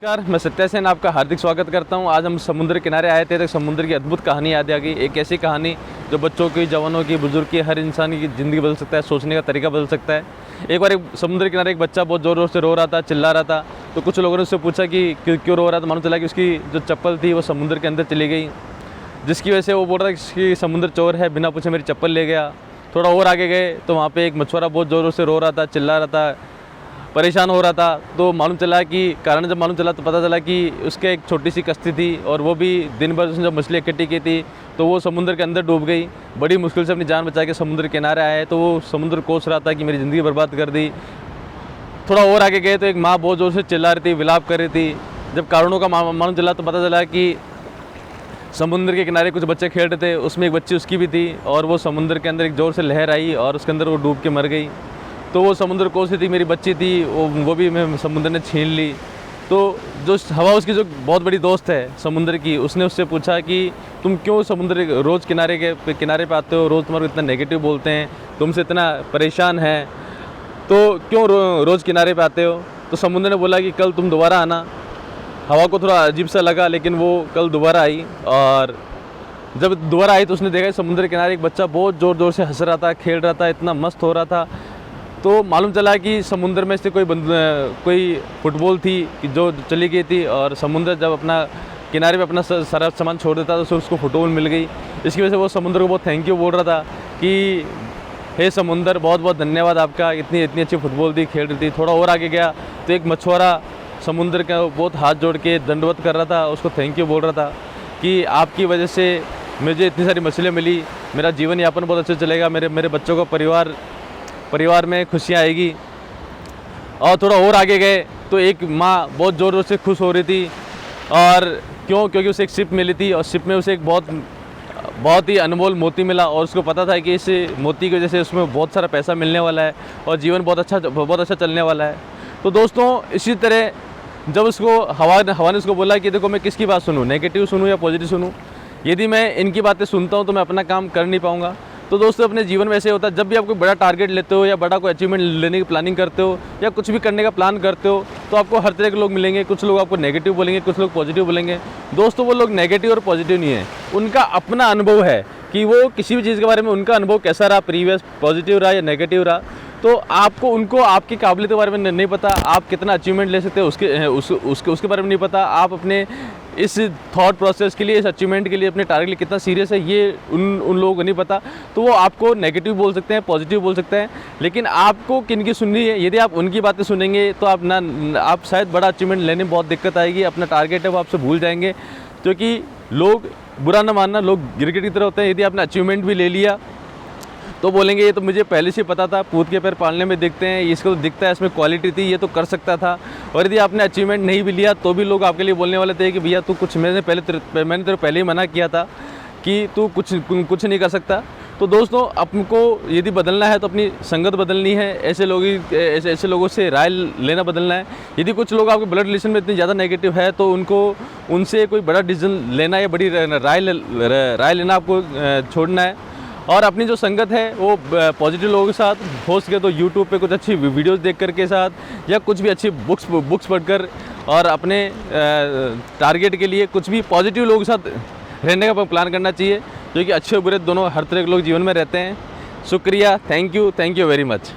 नमस्कार, मैं सत्या सेन आपका हार्दिक स्वागत करता हूं। आज हम समुद्र किनारे आए थे तो समुद्र की अद्भुत कहानी याद आ गई। एक ऐसी कहानी जो बच्चों की, जवानों की, बुजुर्ग की, हर इंसान की ज़िंदगी बदल सकता है, सोचने का तरीका बदल सकता है। एक बार एक समुद्र किनारे एक बच्चा बहुत ज़ोर ज़ोर से रो रहा था, चिल्ला रहा था। तो कुछ लोगों ने उससे पूछा कि क्यों रो रहा था। मालूम चला कि उसकी जो चप्पल थी वो समुद्र के अंदर चली गई, जिसकी वजह से वो बोल रहा था कि समुद्र चोर है, बिना पूछे मेरी चप्पल ले गया। थोड़ा और आगे गए तो वहाँ पर एक मछुआरा बहुत ज़ोर ज़ोर से रो रहा था, चिल्ला रहा था, परेशान हो रहा था। तो मालूम चला कि कारण जब मालूम चला तो पता चला कि उसके एक छोटी सी कश्ती थी और वो भी दिन भर उसने जब मछली इकट्ठी की थी तो वो समुद्र के अंदर डूब गई। बड़ी मुश्किल से अपनी जान बचा के समुद्र किनारे आए तो वो समुद्र कोस रहा था कि मेरी ज़िंदगी बर्बाद कर दी। थोड़ा और आगे गए तो एक माँ बहुत ज़ोर से चिल्ला रही थी, विलाप कर रही थी। जब कारणों का मालूम चला तो पता चला कि समुद्र के किनारे कुछ बच्चे खेल रहे थे, उसमें एक बच्ची उसकी भी थी और वो समुद्र के अंदर एक ज़ोर से लहर आई और उसके अंदर वो डूब के मर गई। तो वो समुद्र कोस थी, मेरी बच्ची थी, वो भी मैं समुद्र ने छीन ली। तो जो हवा उसकी जो बहुत बड़ी दोस्त है समुद्र की, उसने उससे पूछा कि तुम क्यों समुद्र रोज़ किनारे पे आते हो, रोज़ तुम्हारे इतना नेगेटिव बोलते हैं, तुमसे इतना परेशान है, तो क्यों रोज़ किनारे पे आते हो। तो समुद्र ने बोला कि कल तुम दोबारा आना। हवा को थोड़ा अजीब सा लगा लेकिन वो कल दोबारा आई और जब दोबारा आई तो उसने देखा समुद्र किनारे एक बच्चा बहुत ज़ोर ज़ोर से हंस रहा था, खेल रहा था, इतना मस्त हो रहा था। तो मालूम चला कि समुद्र में से कोई फुटबॉल थी कि जो चली गई थी और समुद्र जब अपना किनारे पे अपना सारा सामान छोड़ देता तो उसको फुटबॉल मिल गई। इसकी वजह से वो समुद्र को बहुत थैंक यू बोल रहा था कि हे समुद्र, बहुत बहुत धन्यवाद आपका, इतनी अच्छी फुटबॉल थी, खेल रही थी। थोड़ा और आगे गया तो एक मछुआरा समुद्र का बहुत हाथ जोड़ के दंडवत कर रहा था, उसको थैंक यू बोल रहा था कि आपकी वजह से मुझे इतनी सारी मछलियाँ मिली, मेरा जीवन यापन बहुत अच्छे चलेगा, मेरे बच्चों का परिवार में खुशियाँ आएगी। और थोड़ा और आगे गए तो एक माँ बहुत ज़ोर से खुश हो रही थी और क्योंकि उसे एक शिप मिली थी और शिप में उसे एक बहुत ही अनमोल मोती मिला और उसको पता था कि इस मोती की वजह से उसमें बहुत सारा पैसा मिलने वाला है और जीवन बहुत अच्छा चलने वाला है। तो दोस्तों, इसी तरह जब उसको हवा ने उसको बोला कि देखो मैं किसकी बात सुनूँ, नेगेटिव सुनूँ या पॉजिटिव सुनूँ। यदि मैं इनकी बातें सुनता हूँ तो मैं अपना काम कर नहीं पाऊँगा। तो दोस्तों, अपने जीवन में ऐसे होता है, जब भी आप कोई बड़ा टारगेट लेते हो या बड़ा कोई अचीवमेंट लेने की प्लानिंग करते हो या कुछ भी करने का प्लान करते हो तो आपको हर तरह के लोग मिलेंगे। कुछ लोग आपको नेगेटिव बोलेंगे, कुछ लोग पॉजिटिव बोलेंगे। दोस्तों, वो लोग नेगेटिव और पॉजिटिव नहीं है, उनका अपना अनुभव है कि वो किसी भी चीज़ के बारे में उनका अनुभव कैसा रहा, प्रीवियस पॉजिटिव रहा या नेगेटिव रहा। तो उनको आपकी काबिलियत के बारे में नहीं पता, आप कितना अचीवमेंट ले सकते हो उसके बारे में नहीं पता, आप अपने इस थॉट प्रोसेस के लिए, इस अचीवमेंट के लिए, अपने टारगेट के लिए कितना सीरियस है ये उन लोगों को नहीं पता। तो वो आपको नेगेटिव बोल सकते हैं, पॉजिटिव बोल सकते हैं, लेकिन आपको किनकी सुननी है। यदि आप उनकी बातें सुनेंगे तो आप शायद बड़ा अचीवमेंट लेने में बहुत दिक्कत आएगी, अपना टारगेट है वो आपसे भूल जाएंगे। क्योंकि लोग, बुरा ना मानना, लोग गिरगिट की तरह होते हैं। यदि आपने अचीवमेंट भी ले लिया तो बोलेंगे ये तो मुझे पहले से पता था, पूत के पैर पालने में दिखते हैं, इसको तो दिखता है, इसमें क्वालिटी थी, ये तो कर सकता था। और यदि आपने अचीवमेंट नहीं भी लिया तो भी लोग आपके लिए बोलने वाले थे कि भैया तू कुछ, मैंने तेरे पहले ही मना किया था कि तू कुछ नहीं कर सकता। तो दोस्तों, आपको यदि बदलना है तो अपनी संगत बदलनी है, ऐसे लोगों से राय लेना बदलना है। यदि कुछ लोग आपके ब्लड रिलेशन में इतने ज़्यादा नेगेटिव है तो उनसे कोई बड़ा डिसीजन लेना या बड़ी राय लेना आपको छोड़ना है। और अपनी जो संगत है वो पॉजिटिव लोगों के साथ हो सके तो यूट्यूब पे कुछ अच्छी वीडियोस देख कर के साथ या कुछ भी अच्छी बुक्स पढ़कर और अपने टारगेट के लिए कुछ भी पॉजिटिव लोगों के साथ रहने का प्लान करना चाहिए, क्योंकि अच्छे बुरे दोनों हर तरह के लोग जीवन में रहते हैं। शुक्रिया, थैंक यू वेरी मच।